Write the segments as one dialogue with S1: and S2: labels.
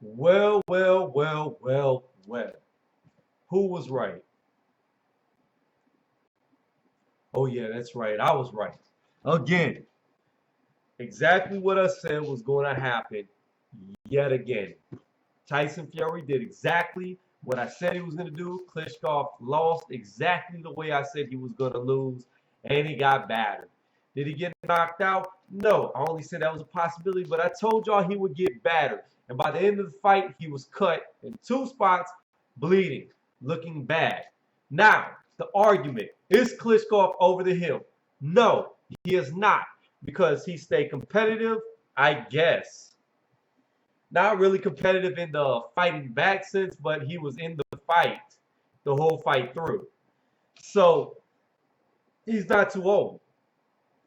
S1: Well, well, well, well, well. Who was right? Oh, yeah, that's right. I was right. Again, exactly what I said was going to happen yet again. Tyson Fury did exactly what I said he was going to do. Klitschko lost exactly the way I said he was going to lose, and he got battered. Did he get knocked out? No. I only said that was a possibility, but I told y'all he would get battered. And by the end of the fight, he was cut in two spots, bleeding, looking bad. Now, the argument is Klitschko over the hill? No, he is not, because he stayed competitive, I guess. Not really competitive in the fighting back sense, but he was in the fight the whole fight through. So he's not too old.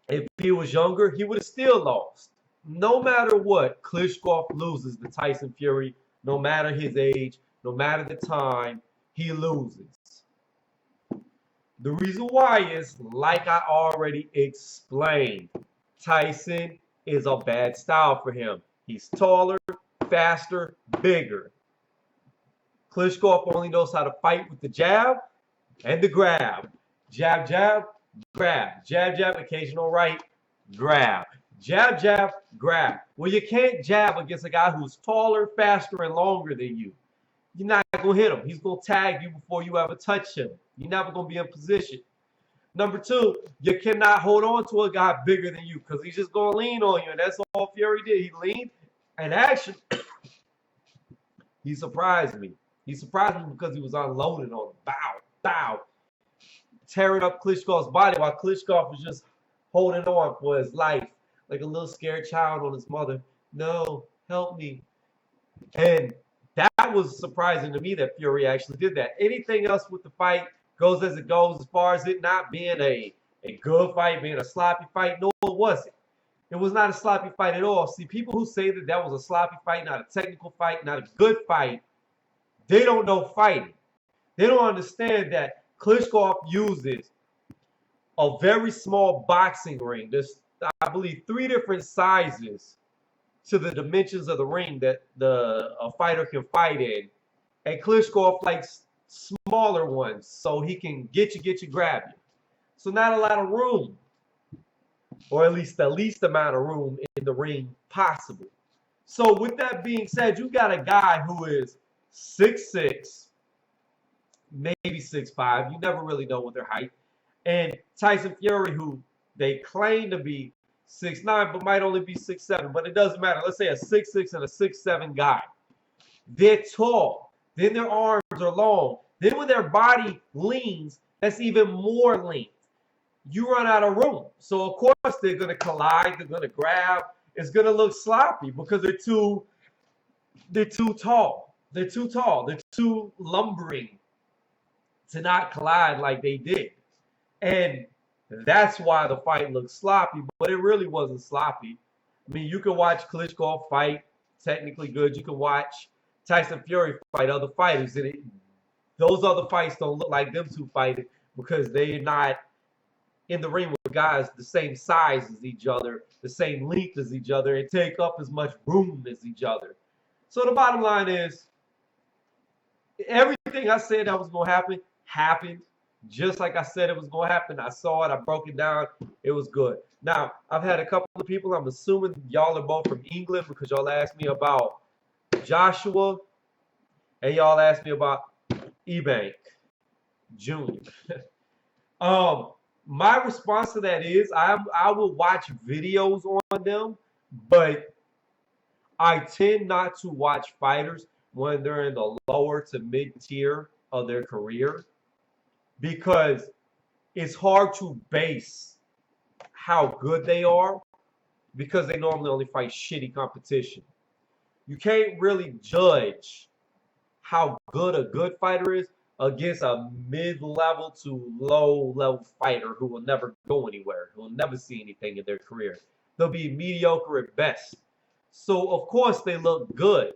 S1: If he was younger, he would have still lost. No matter what, Klitschko loses to Tyson Fury, no matter his age, no matter the time, he loses. The reason why is, like I already explained, Tyson is a bad style for him. He's taller, faster, bigger. Klitschko only knows how to fight with the jab and the grab. Jab, jab, grab. Jab, jab, occasional right, grab. Jab, jab, grab. Well, you can't jab against a guy who's taller, faster, and longer than you. You're not going to hit him. He's going to tag you before you ever touch him. You're never going to be in position. Number two, you cannot hold on to a guy bigger than you because he's just going to lean on you. And that's all Fury did. He leaned, and actually, he surprised me. He surprised me because he was unloading on him. Bow, bow. Tearing up Klitschko's body while Klitschko was just holding on for his life like a little scared child on his mother. No, help me. And that was surprising to me that Fury actually did that. Anything else with the fight goes as it goes, as far as it not being a good fight, being a sloppy fight. No, it wasn't. It was not a sloppy fight at all. See, people who say that that was a sloppy fight, not a technical fight, not a good fight, they don't know fighting. They don't understand that Klitschko uses a very small boxing ring. There's, I believe, 3 different sizes to the dimensions of the ring that a fighter can fight in. And Klitschko likes smaller ones so he can get you, grab you. So not a lot of room, or at least the least amount of room in the ring possible. So with that being said, you got a guy who is 6'6", maybe 6'5". You never really know what their height. And Tyson Fury, who they claim to be 6'9", but might only be 6'7". But it doesn't matter. Let's say a 6'6" and a 6'7" guy. They're tall. Then their arms are long. Then when their body leans, that's even more lean. You run out of room. So of course they're going to collide. They're going to grab. It's going to look sloppy because they're too tall. They're too tall. They're too lumbering to not collide like they did. And that's why the fight looks sloppy, but it really wasn't sloppy. I mean, you can watch Klitschko fight, technically good. You can watch Tyson Fury fight other fighters, and those other fights don't look like them two fighting because they're not in the ring with guys the same size as each other, the same length as each other, and take up as much room as each other. So the bottom line is, everything I said that was going to happen happened. Just like I said it was going to happen. I saw it. I broke it down. It was good. Now, I've had a couple of people. I'm assuming y'all are both from England because y'all asked me about Joshua and y'all asked me about Ebank Jr. My response to that is I will watch videos on them, but I tend not to watch fighters when they're in the lower to mid tier of their career, because it's hard to base how good they are because they normally only fight shitty competition. You can't really judge how good a good fighter is against a mid-level to low-level fighter who will never go anywhere, who will never see anything in their career. They'll be mediocre at best. So, of course, they look good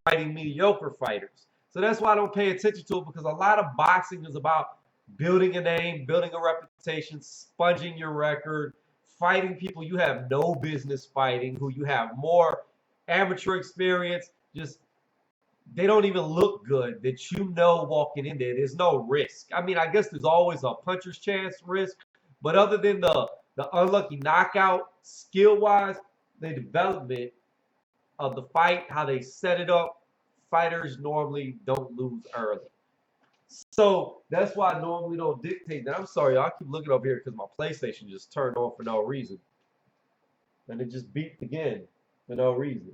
S1: fighting mediocre fighters. So that's why I don't pay attention to it, because a lot of boxing is about building a name, building a reputation, sponging your record, fighting people you have no business fighting, who you have more amateur experience just they don't even look good that you know walking in there. There's no risk. I mean, I guess there's always a puncher's chance risk, but other than the unlucky knockout, skill wise, the development of the fight, how they set it up, fighters normally don't lose early. So that's why I normally don't dictate that. I'm sorry, y'all. I keep looking over here because my PlayStation just turned on for no reason. And it just beeped again for no reason.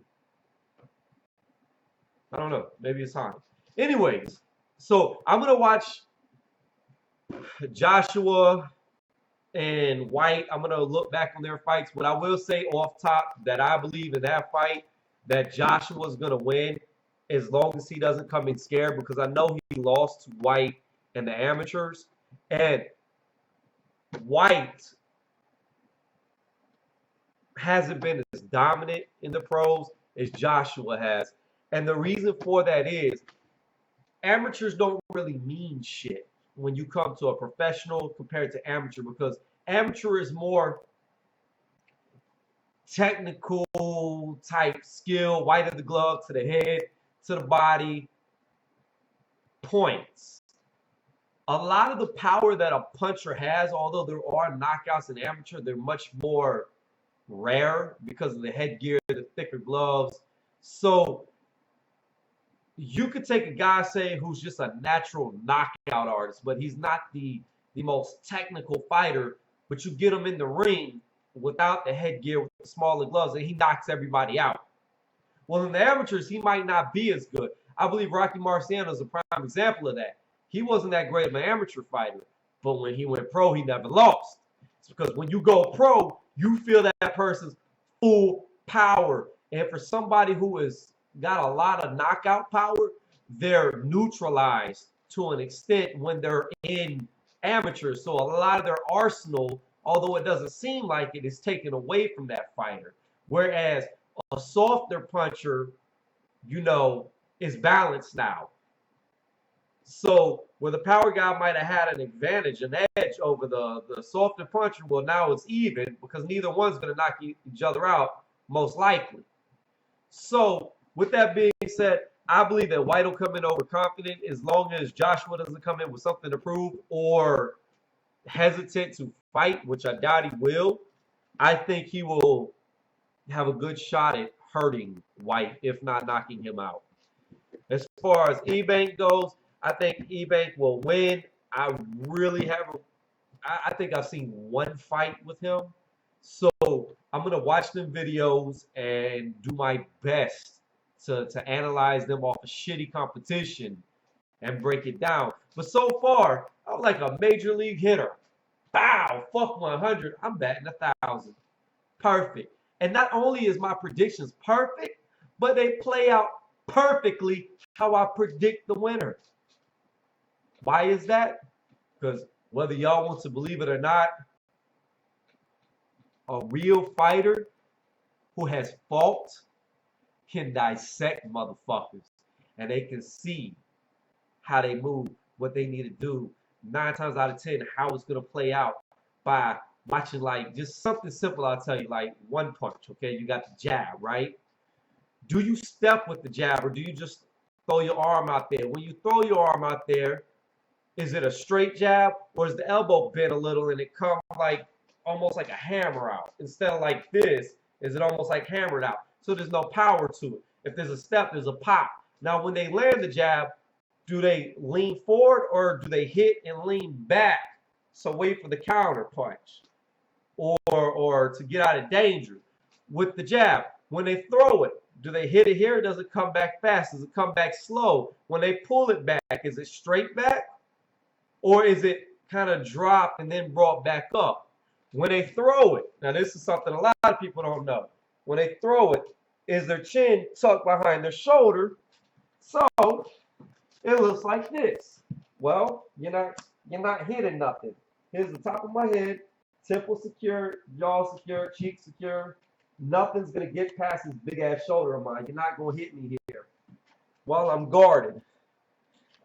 S1: I don't know. Maybe it's time. Anyways, so I'm going to watch Joshua and White. I'm going to look back on their fights. But I will say off top that I believe in that fight that Joshua's going to win as long as he doesn't come in scared, because I know he lost to White and the amateurs. And White hasn't been as dominant in the pros as Joshua has. And the reason for that is amateurs don't really mean shit when you come to a professional compared to amateur, because amateur is more technical type skill, white of the glove to the head, to the body, points. A lot of the power that a puncher has, although there are knockouts in amateur, they're much more rare because of the headgear, the thicker gloves. So you could take a guy, say, who's just a natural knockout artist, but he's not the most technical fighter, but you get him in the ring without the headgear, with the smaller gloves, and he knocks everybody out. Well, in the amateurs, he might not be as good. I believe Rocky Marciano is a prime example of that. He wasn't that great of an amateur fighter, but when he went pro, he never lost. It's because when you go pro, you feel that person's full power. And for somebody who has got a lot of knockout power, they're neutralized to an extent when they're in amateurs. So a lot of their arsenal, although it doesn't seem like it, is taken away from that fighter. Whereas a softer puncher, you know, is balanced now. So where the power guy might have had an advantage, an edge over the softer puncher, well, now it's even because neither one's going to knock each other out, most likely. So with that being said, I believe that White will come in overconfident as long as Joshua doesn't come in with something to prove or hesitant to fight, which I doubt he will. I think he will have a good shot at hurting White, if not knocking him out. As far as Ebank goes, I think Ebank will win. I think I've seen one fight with him. So I'm going to watch them videos and do my best to analyze them off a shitty competition and break it down. But so far, I'm like a major league hitter. Bow, fuck 100. I'm batting 1,000. Perfect. And not only is my predictions perfect, but they play out perfectly how I predict the winner. Why is that? Because whether y'all want to believe it or not, a real fighter who has fought can dissect motherfuckers. And they can see how they move, what they need to do. 9 times out of 10, how it's going to play out by watching, like, just something simple. I'll tell you, like one punch, okay? You got the jab, right? Do you step with the jab, or do you just throw your arm out there? When you throw your arm out there, is it a straight jab, or is the elbow bent a little and it comes like almost like a hammer out? Instead of like this, is it almost like hammered out? So there's no power to it. If there's a step, there's a pop. Now, when they land the jab, do they lean forward or do they hit and lean back? So wait for the counter punch or to get out of danger. With the jab, when they throw it, do they hit it here or does it come back fast? Does it come back slow? When they pull it back, is it straight back? Or is it kind of dropped and then brought back up? When they throw it, now this is something a lot of people don't know. When they throw it, is their chin tucked behind their shoulder? So it looks like this. Well, you're not hitting nothing. Here's the top of my head, temple secure, jaw secure, cheek secure. Nothing's gonna get past this big ass shoulder of mine. You're not gonna hit me here while I'm guarded.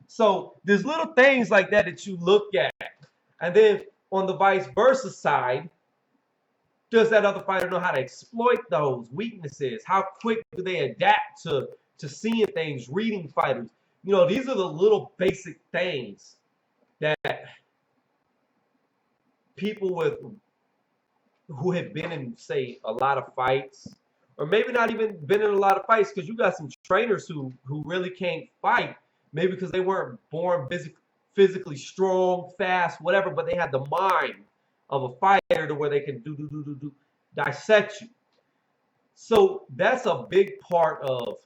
S1: So there's little things like that that you look at. And then on the vice versa side, does that other fighter know how to exploit those weaknesses? How quick do they adapt to to seeing things, reading fighters. You know, these are the little basic things that people with who have been in, say, a lot of fights, or maybe not even been in a lot of fights, because you got some trainers who really can't fight, maybe because they weren't born physically strong, fast, whatever, but they had the mind of a fighter to where they can dissect you. So that's a big part of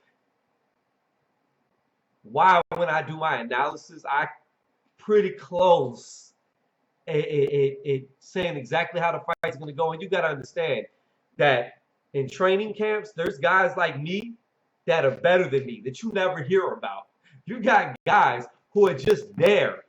S1: why when I do my analysis, I pretty close it saying exactly how the fight's going to go. And you got to understand that in training camps, there's guys like me that are better than me that you never hear about. You got guys who are just there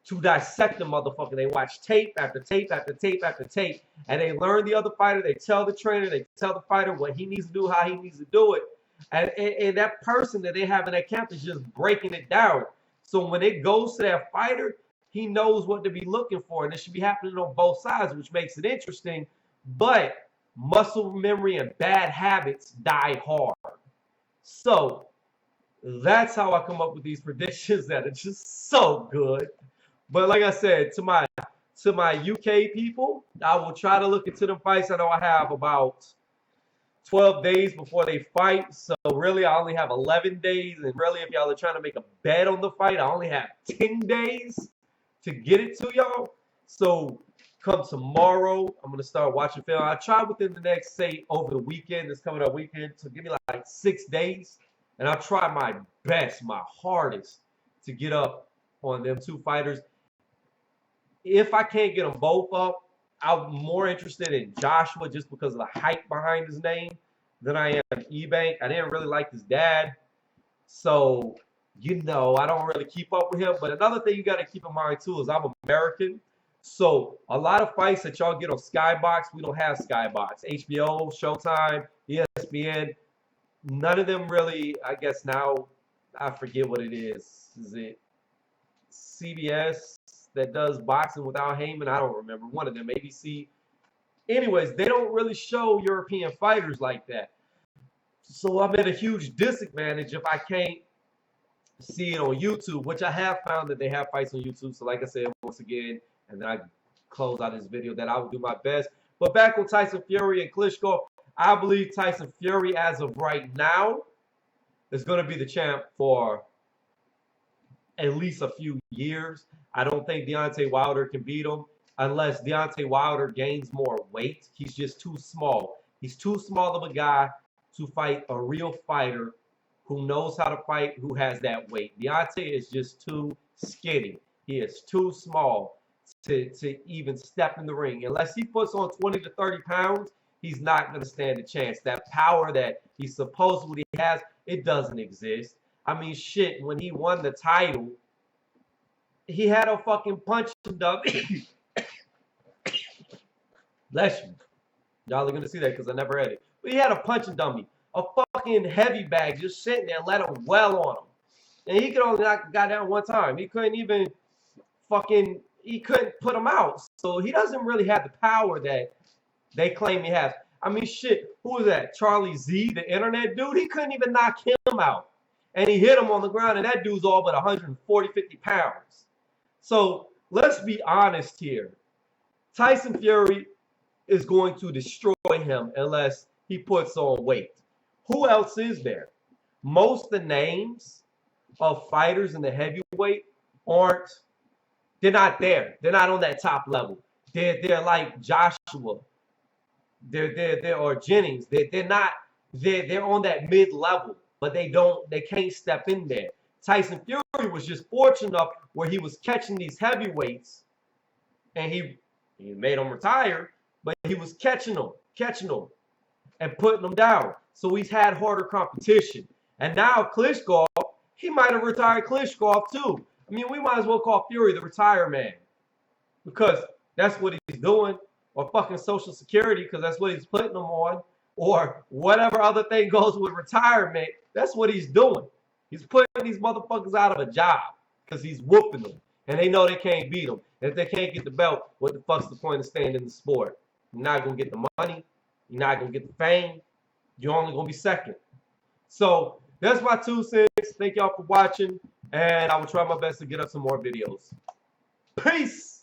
S1: to dissect the motherfucker. They watch tape after tape after tape after tape, and they learn the other fighter. They tell the trainer, they tell the fighter what he needs to do, how he needs to do it. And that person that they have in that camp is just breaking it down. So when it goes to that fighter, he knows what to be looking for, and it should be happening on both sides, which makes it interesting. But muscle memory and bad habits die hard. So that's how I come up with these predictions that are just so good. But like I said, to my UK people, I will try to look into them fights. I know I have about 12 days before they fight. So really, I only have 11 days. And really, if y'all are trying to make a bet on the fight, I only have 10 days to get it to y'all. So come tomorrow, I'm going to start watching film. I try within the next, say, over the weekend, this coming up weekend, to give me like 6 days. And I'll try my best, my hardest, to get up on them two fighters. If I can't get them both up, I'm more interested in Joshua just because of the hype behind his name than I am Ebank. I didn't really like his dad. So, you know, I don't really keep up with him. But another thing you got to keep in mind, too, is I'm American. So a lot of fights that y'all get on Skybox, we don't have Skybox. HBO, Showtime, ESPN, none of them really, I guess now, I forget what it is. Is it CBS that does boxing without Heyman? I don't remember. One of them, ABC. Anyways, they don't really show European fighters like that. So I'm at a huge disadvantage if I can't see it on YouTube, which I have found that they have fights on YouTube. So like I said, once again, and then I close out this video, that I will do my best. But back on Tyson Fury and Klitschko, I believe Tyson Fury, as of right now, is going to be the champ for at least a few years. I don't think Deontay Wilder can beat him unless Deontay Wilder gains more weight. He's just too small. He's too small of a guy to fight a real fighter who knows how to fight, who has that weight. Deontay is just too skinny. He is too small to even step in the ring. Unless he puts on 20 to 30 pounds, he's not going to stand a chance. That power that he supposedly has, it doesn't exist. I mean, shit, when he won the title, he had a fucking punch dummy. Bless you. Y'all are going to see that because I never had it. But he had a punching dummy. A fucking heavy bag just sitting there, let him well on him. And he could only knock the guy down one time. He couldn't even he couldn't put him out. So he doesn't really have the power that they claim he has. I mean, shit, who was that? Charlie Z, the internet dude? He couldn't even knock him out. And he hit him on the ground, and that dude's all but 140, 50 pounds. So let's be honest here. Tyson Fury is going to destroy him unless he puts on weight. Who else is there? Most of the names of fighters in the heavyweight they're not there. They're not on that top level. They're like Joshua. They're or Jennings. They're on that mid level, but they can't step in there. Tyson Fury was just fortunate enough where he was catching these heavyweights, and he made them retire, but he was catching them and putting them down. So he's had harder competition. And now Klitschko, he might have retired Klitschko too. I mean, we might as well call Fury the retire man, because that's what he's doing, or fucking Social Security, because that's what he's putting them on, or whatever other thing goes with retirement. That's what he's doing. He's putting these motherfuckers out of a job because he's whooping them, and they know they can't beat them. And if they can't get the belt, what the fuck's the point of staying in the sport? You're not gonna get the money. You're not gonna get the fame. You're only gonna be second. So That's my 2 cents. Thank y'all for watching, and I will try my best to get up some more videos. Peace.